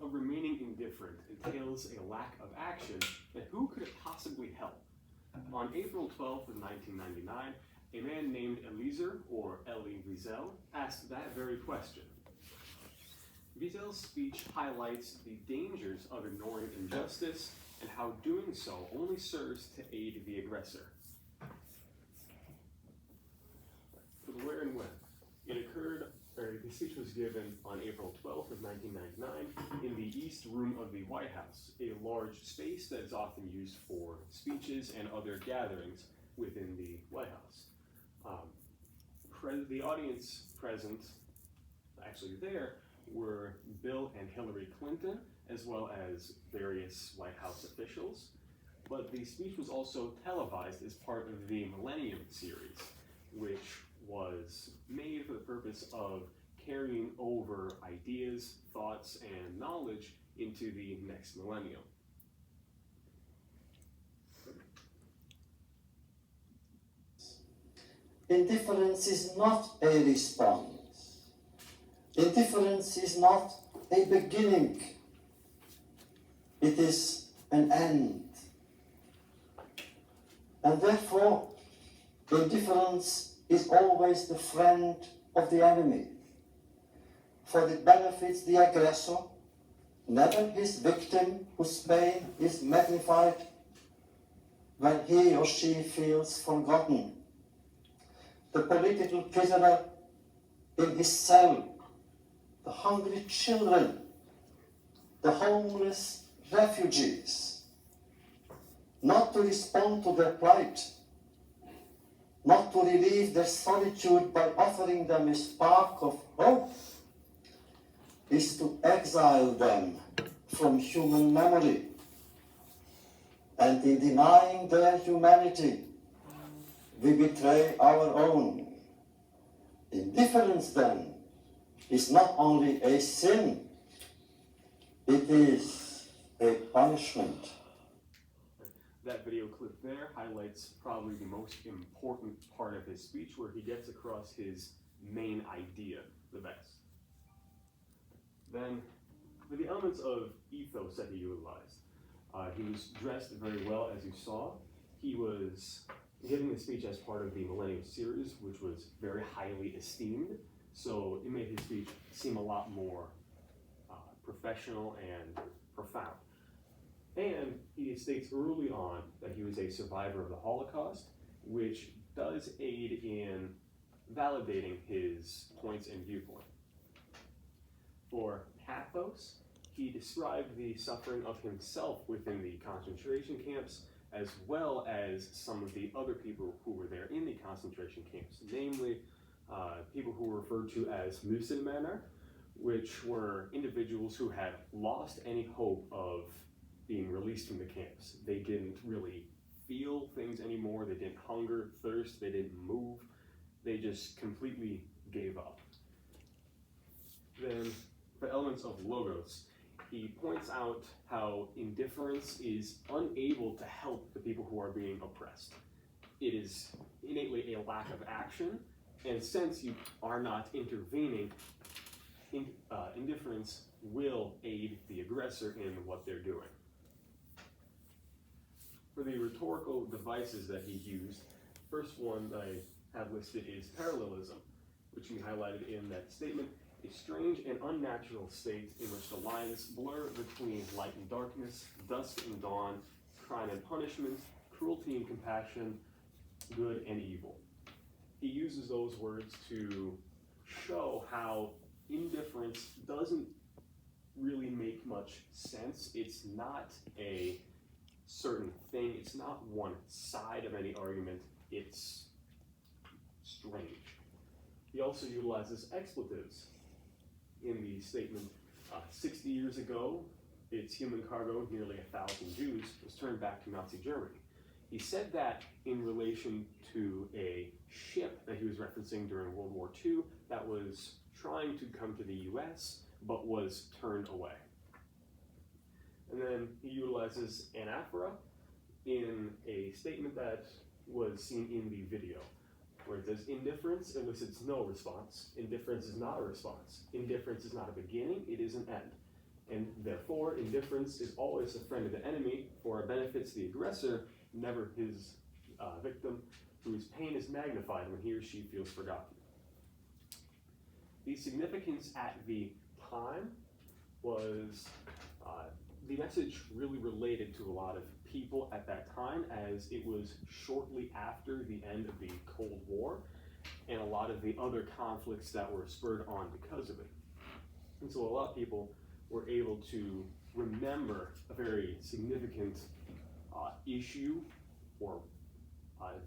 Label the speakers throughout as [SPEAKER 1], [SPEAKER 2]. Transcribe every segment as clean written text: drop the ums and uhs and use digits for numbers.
[SPEAKER 1] of remaining indifferent entails a lack of action, then who could it possibly help? On April 12th of 1999, a man named Eliezer, or Elie Wiesel, asked that very question. Wiesel's speech highlights the dangers of ignoring injustice and how doing so only serves to aid the aggressor. For the where and when, the speech was given on April 12th of 1999 in the East Room of the White House, a large space that is often used for speeches and other gatherings within the White House. The audience present, actually there, were Bill and Hillary Clinton, as well as various White House officials. But the speech was also televised as part of the Millennium series, which was made for the purpose of carrying over ideas, thoughts, and knowledge into the next millennium.
[SPEAKER 2] Indifference is not a response. Indifference is not a beginning. It is an end. And therefore, indifference is always the friend of the enemy, for it benefits the aggressor, never his victim whose pain is magnified when he or she feels forgotten. The political prisoner in his cell, the hungry children, the homeless refugees, not to respond to their plight, not to relieve their solitude by offering them a spark of hope, is to exile them from human memory. And in denying their humanity, we betray our own. Indifference, then, is not only a sin, it is a punishment.
[SPEAKER 1] That video clip there highlights probably the most important part of his speech, where he gets across his main idea the best. Then, for the elements of ethos that he utilized, he was dressed very well, as you saw. He was giving the speech as part of the Millennium series, which was very highly esteemed, so it made his speech seem a lot more professional and profound. And he states early on that he was a survivor of the Holocaust, which does aid in validating his points and viewpoint. For pathos, he described the suffering of himself within the concentration camps, as well as some of the other people who were there in the concentration camps, namely people who were referred to as Muselmänner, which were individuals who had lost any hope of being released from the camps. They didn't really feel things anymore. They didn't hunger, thirst, they didn't move. They just completely gave up. Then, for elements of logos, he points out how indifference is unable to help the people who are being oppressed. It is innately a lack of action, and since you are not intervening, indifference will aid the aggressor in what they're doing. For the rhetorical devices that he used, first one that I have listed is parallelism, which he highlighted in that statement: a strange and unnatural state in which the lines blur between light and darkness, dusk and dawn, crime and punishment, cruelty and compassion, good and evil. He uses those words to show how indifference doesn't really make much sense. It's not a certain thing. It's not one side of any argument. It's strange. He also utilizes expletives in the statement. 60 years ago, its human cargo, nearly 1,000 Jews, was turned back to Nazi Germany. He said that in relation to a ship that he was referencing during World War II that was trying to come to the US, but was turned away. And then he utilizes anaphora in a statement that was seen in the video, where it says, indifference elicits no response. Indifference is not a response. Indifference is not a beginning, it is an end. And therefore, indifference is always a friend of the enemy, for it benefits the aggressor, never his victim, whose pain is magnified when he or she feels forgotten. The significance at the time was the message really related to a lot of people at that time, as it was shortly after the end of the Cold War and a lot of the other conflicts that were spurred on because of it. And so a lot of people were able to remember a very significant issue or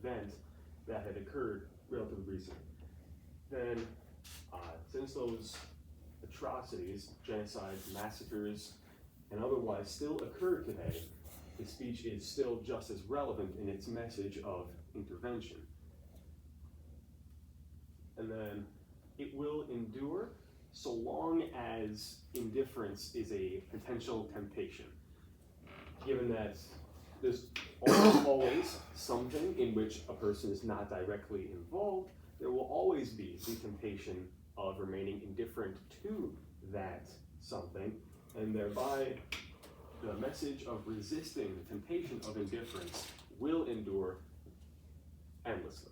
[SPEAKER 1] event that had occurred relatively recently. Then, since those atrocities, genocides, massacres, and otherwise still occur today, his speech is still just as relevant in its message of intervention. And then, it will endure so long as indifference is a potential temptation. Given that there's almost always something in which a person is not directly involved, there will always be the temptation of remaining indifferent to that something, and thereby the message of resisting the temptation of indifference will endure endlessly.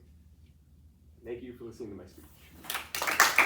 [SPEAKER 1] Thank you for listening to my speech.